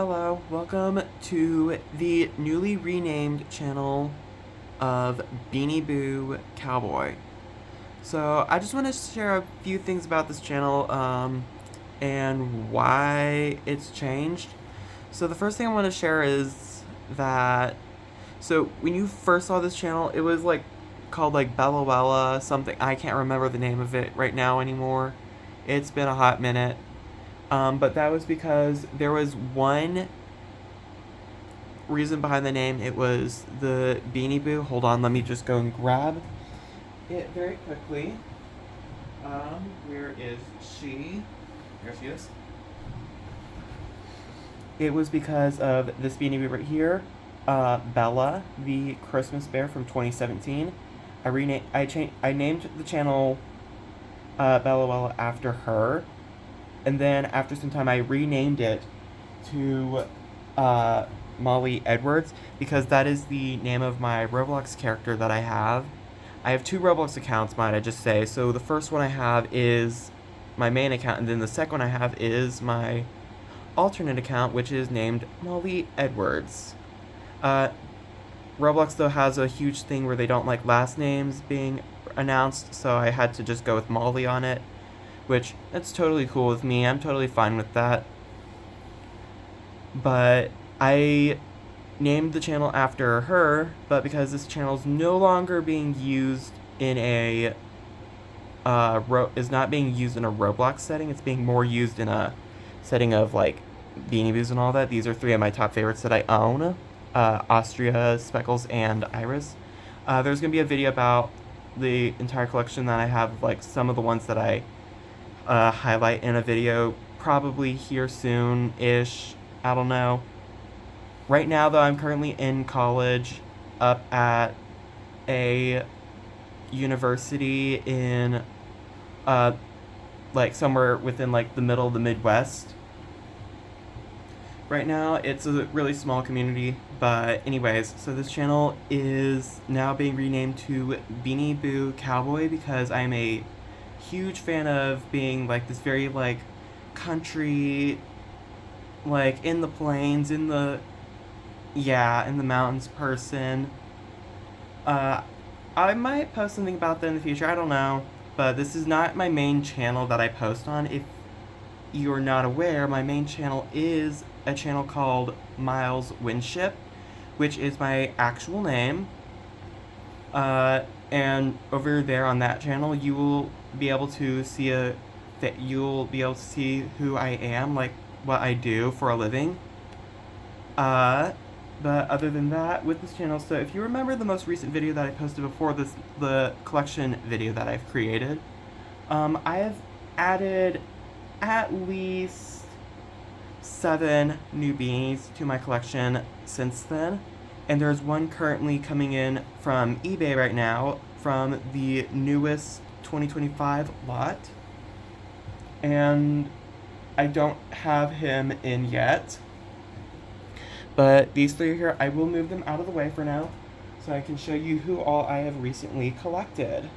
Hello, welcome to the newly renamed channel of Beanie Boo Cowboy. So I just want to share a few things about this channel and why it's changed. So the first thing I want to share is that when you first saw this channel, it was called Bella Wella something. I can't remember the name of it right now anymore. It's been a hot minute. But that was because there was one reason behind the name. It was the Beanie Boo. Hold on, let me just go and grab it very quickly. Where is she? There she is. It was because of this Beanie Boo right here, Bella, the Christmas bear from 2017. I named the channel Bella Wella after her, and then after some time I renamed it to Molly Edwards because that is the name of my Roblox character that I have. I have two Roblox accounts, might I just say. So the first one I have is my main account, and then the second one I have is my alternate account, which is named Molly Edwards. Roblox, though, has a huge thing where they don't like last names being announced, so I had to just go with Molly on it, which that's totally cool with me. I'm totally fine with that. But I named the channel after her, but because this channel is no longer being used in a is not being used in a Roblox setting, it's being more used in a setting of like Beanie Boos and all that. These are three of my top favorites that I own: Austria, Speckles, and Iris. There's gonna be a video about the entire collection that I have, like some of the ones that I highlight in a video, probably here soon-ish. I don't know. Right now, though, I'm currently in college up at a university in somewhere within the middle of the Midwest. Right now, it's a really small community, but anyways, so this channel is now being renamed to Beanie Boo Cowboy because I'm a huge fan of being this very country, in the plains, in the mountains person. I might post something about that in the future, I don't know, but this is not my main channel that I post on. If you're not aware, my main channel is a channel called Miles Winship, which is my actual name. And over there on that channel, you will be able to see who I am, what I do for a living. But other than that, with this channel, so if you remember the most recent video that I posted before this, the collection video that I've created, I have added at least 7 new beanies to my collection since then. And there's one currently coming in from eBay right now from the newest 2025 lot. And I don't have him in yet. But these three here, I will move them out of the way for now so I can show you who all I have recently collected.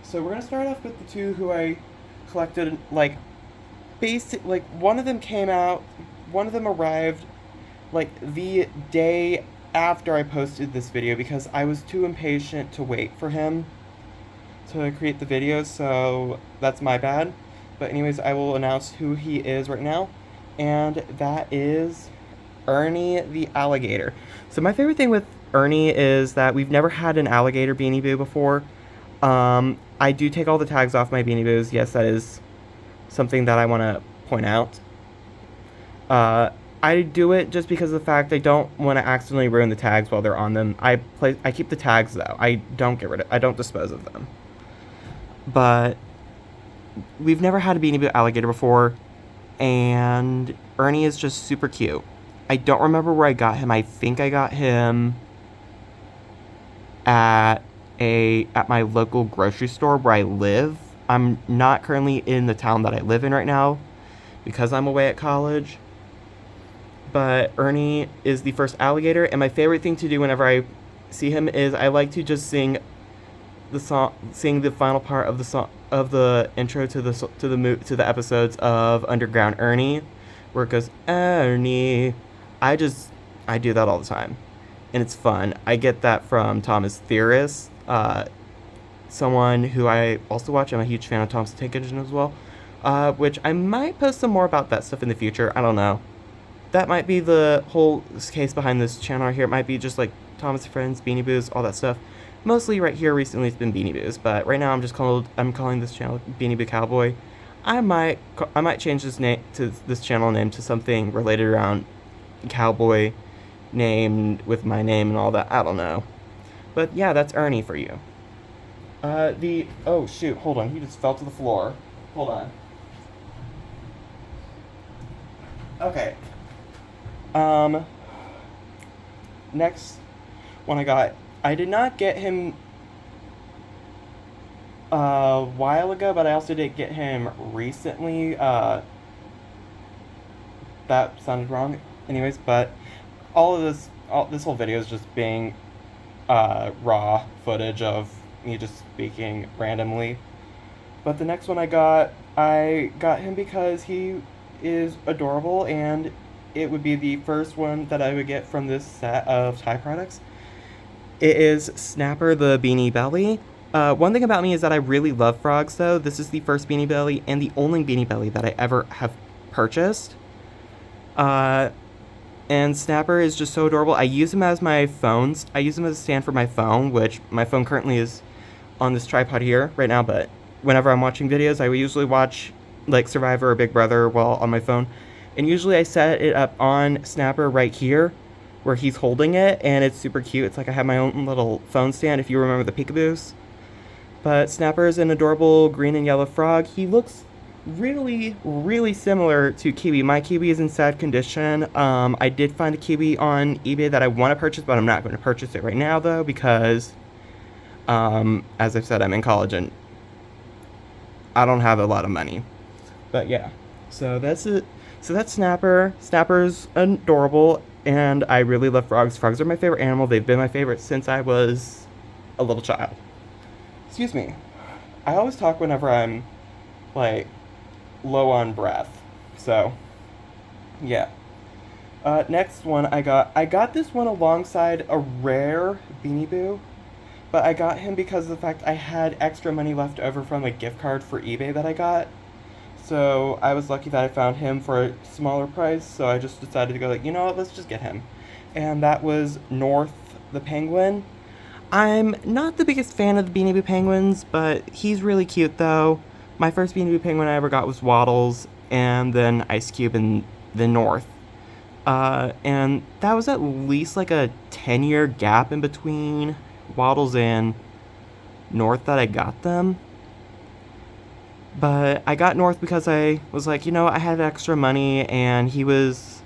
So we're going to start off with the two who I collected, one of them came out, one of them arrived the day after I posted this video because I was too impatient to wait for him to create the video, so that's my bad. But anyways, I will announce who he is right now, and that is Ernie the alligator. So my favorite thing with Ernie is that we've never had an alligator Beanie Boo before. I do take all the tags off my Beanie Boos. Yes, that is something that I want to point out. I do it just because of the fact I don't want to accidentally ruin the tags while they're on them. I keep the tags though. I don't dispose of them. But we've never had a Beanie Boo alligator before, and Ernie is just super cute. I don't remember where I got him. I think I got him at my local grocery store where I live. I'm not currently in the town that I live in right now because I'm away at college. But Ernie is the first alligator, and my favorite thing to do whenever I see him is I like to just sing the final part of the song, of the intro to the episodes of Underground Ernie, where it goes, Ernie. I just, I do that all the time. And it's fun. I get that from Thomas Theorist, someone who I also watch. I'm a huge fan of Thomas the Tank Engine as well, which I might post some more about that stuff in the future. I don't know. That might be the whole case behind this channel right here. It might be just like Thomas Friends, Beanie Boos, all that stuff. Mostly right here recently it's been Beanie Boos, but right now I'm calling this channel Beanie Boo Cowboy. I might change this channel name to something related around cowboy named with my name and all that. I don't know. But yeah, that's Ernie for you. Oh shoot, hold on, he just fell to the floor. Hold on. Okay. Next one I did not get him a while ago, but I also did get him recently. That sounded wrong. Anyways, but this whole video is just being raw footage of me just speaking randomly. But the next one I got him because he is adorable, and it would be the first one that I would get from this set of Thai products. It is Snapper the Beanie Belly. One thing about me is that I really love frogs, though. This is the first Beanie Belly and the only Beanie Belly that I ever have purchased. And Snapper is just so adorable. I use him as my phones. I use him as a stand for my phone, which my phone currently is on this tripod here right now, but whenever I'm watching videos, I usually watch like Survivor or Big Brother while on my phone. And usually I set it up on Snapper right here where he's holding it, and it's super cute. It's like I have my own little phone stand, if you remember the peekaboos. But Snapper is an adorable green and yellow frog. He looks really, really similar to Kiwi. My Kiwi is in sad condition. I did find a Kiwi on eBay that I want to purchase, but I'm not going to purchase it right now, though, because, as I've said, I'm in college and I don't have a lot of money. But yeah, so that's it. So that's Snapper. Snapper's adorable, and I really love frogs. Frogs are my favorite animal. They've been my favorite since I was a little child. Excuse me. I always talk whenever I'm, like, low on breath. So, yeah. Next one I got this one alongside a rare Beanie Boo, but I got him because of the fact I had extra money left over from a gift card for eBay that I got. So I was lucky that I found him for a smaller price, so I just decided to go like, you know what, let's just get him. And that was North the Penguin. I'm not the biggest fan of the Beanie Boo Penguins, but he's really cute though. My first Beanie Boo Penguin I ever got was Waddles, and then Ice Cube, and then North. And that was at least like a 10-year gap in between Waddles and North that I got them. But I got North because I was like, you know, I had extra money, and he was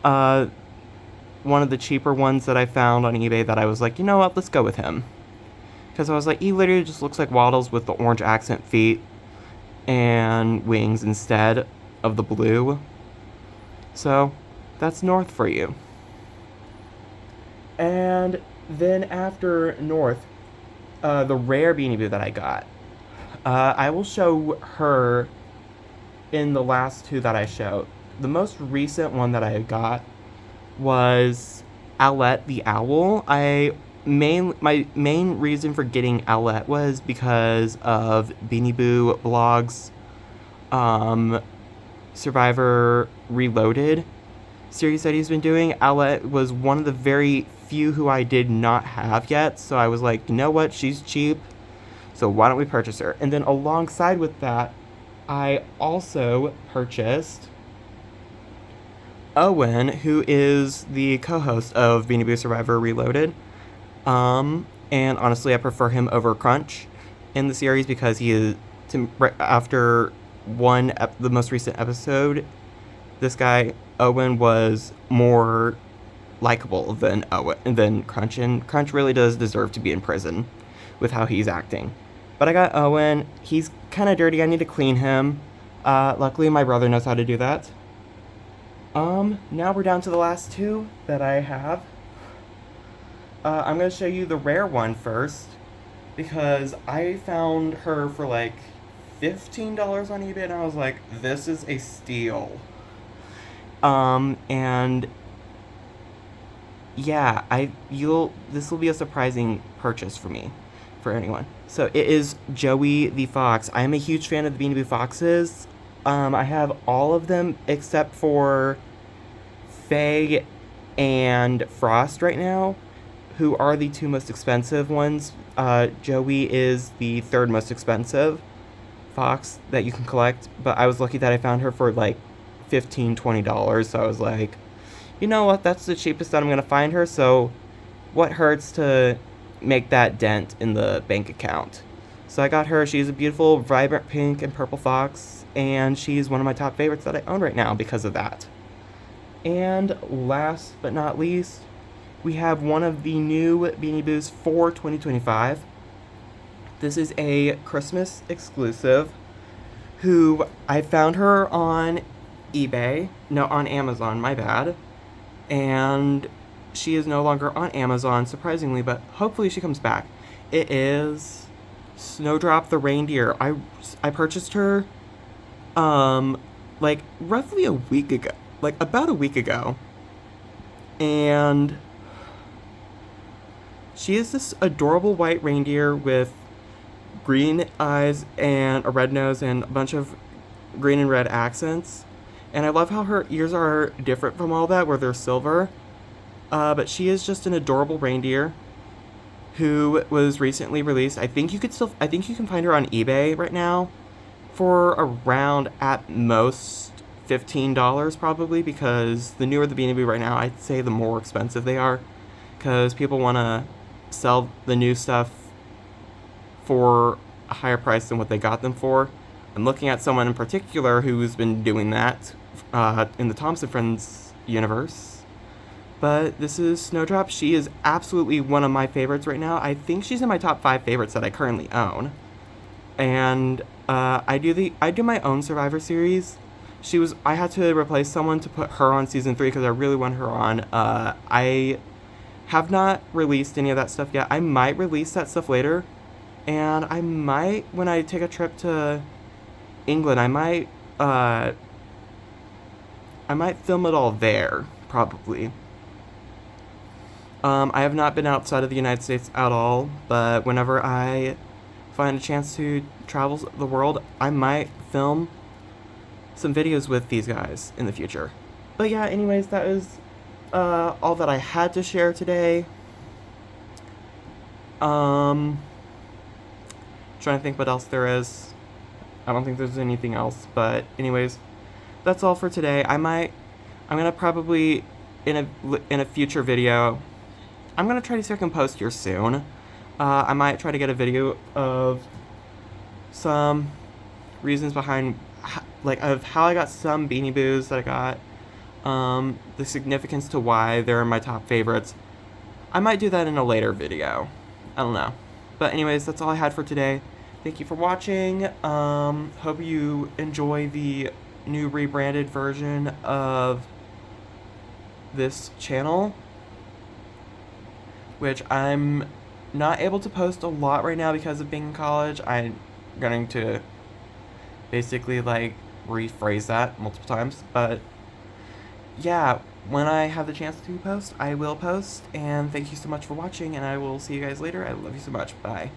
one of the cheaper ones that I found on eBay that I was like, you know what, let's go with him. Because I was like, he literally just looks like Waddles with the orange accent feet and wings instead of the blue. So that's North for you. And then after North, the rare Beanie Boo that I got, I will show her in the last two that I showed. The most recent one that I got was Owlette the Owl. My main reason for getting Owlette was because of Beanie Boo Blog's Survivor Reloaded series that he's been doing. Owlette was one of the very few who I did not have yet, so I was like, you know what, she's cheap, so why don't we purchase her? And then alongside with that, I also purchased Owen, who is the co-host of Beanie Boo Survivor Reloaded. And honestly, I prefer him over Crunch in the series because he is, after the most recent episode, this guy, Owen, was more likable than Crunch, and Crunch really does deserve to be in prison with how he's acting. But I got Owen. He's kind of dirty. I need to clean him. Luckily, my brother knows how to do that. Now we're down to the last two that I have. I'm going to show you the rare one first, because I found her for like $15 on eBay, and I was like, this is a steal. And yeah, this will be a surprising purchase for me, for anyone. So it is Joey the Fox. I am a huge fan of the Beanie Boo Foxes. I have all of them except for Faye and Frost right now, who are the two most expensive ones. Joey is the third most expensive fox that you can collect, but I was lucky that I found her for like $15-20. So I was like, you know what, that's the cheapest that I'm gonna find her, so what hurts to make that dent in the bank account. So I got her. She's a beautiful, vibrant pink and purple fox, and she's one of my top favorites that I own right now because of that. And last but not least, we have one of the new Beanie Boos for 2025. This is a Christmas exclusive, who I found her on eBay, no, on Amazon, my bad. And she is no longer on Amazon, surprisingly, but hopefully she comes back. It is Snowdrop the reindeer. I purchased her like roughly a week ago. Like about a week ago. And she is this adorable white reindeer with green eyes and a red nose and a bunch of green and red accents. And I love how her ears are different from all that, where they're silver. But she is just an adorable reindeer who was recently released. I think you can find her on eBay right now for around, at most, $15 probably, because the newer the Beanie Boo right now, I'd say the more expensive they are, because people want to sell the new stuff for a higher price than what they got them for. I'm looking at someone in particular who's been doing that in the Thompson Friends universe. But this is Snowdrop. She is absolutely one of my favorites right now. I think she's in my top 5 favorites that I currently own. And I do my own Survivor series. I had to replace someone to put her on season 3 because I really want her on. I have not released any of that stuff yet. I might release that stuff later. And I might, when I take a trip to England, I might film it all there, probably. I have not been outside of the United States at all, but whenever I find a chance to travel the world, I might film some videos with these guys in the future. But yeah, anyways, that is all that I had to share today. Trying to think what else there is. I don't think there's anything else, but anyways, that's all for today. I'm gonna probably, in a future video, I'm gonna try to see if I can post here soon. I might try to get a video of some reasons behind, of how I got some Beanie Boos that I got, the significance to why they're my top favorites. I might do that in a later video. I don't know. But anyways, that's all I had for today. Thank you for watching. Hope you enjoy the new rebranded version of this channel, which I'm not able to post a lot right now because of being in college. I'm going to basically rephrase that multiple times, but yeah, when I have the chance to post, I will post, and thank you so much for watching, and I will see you guys later. I love you so much. Bye.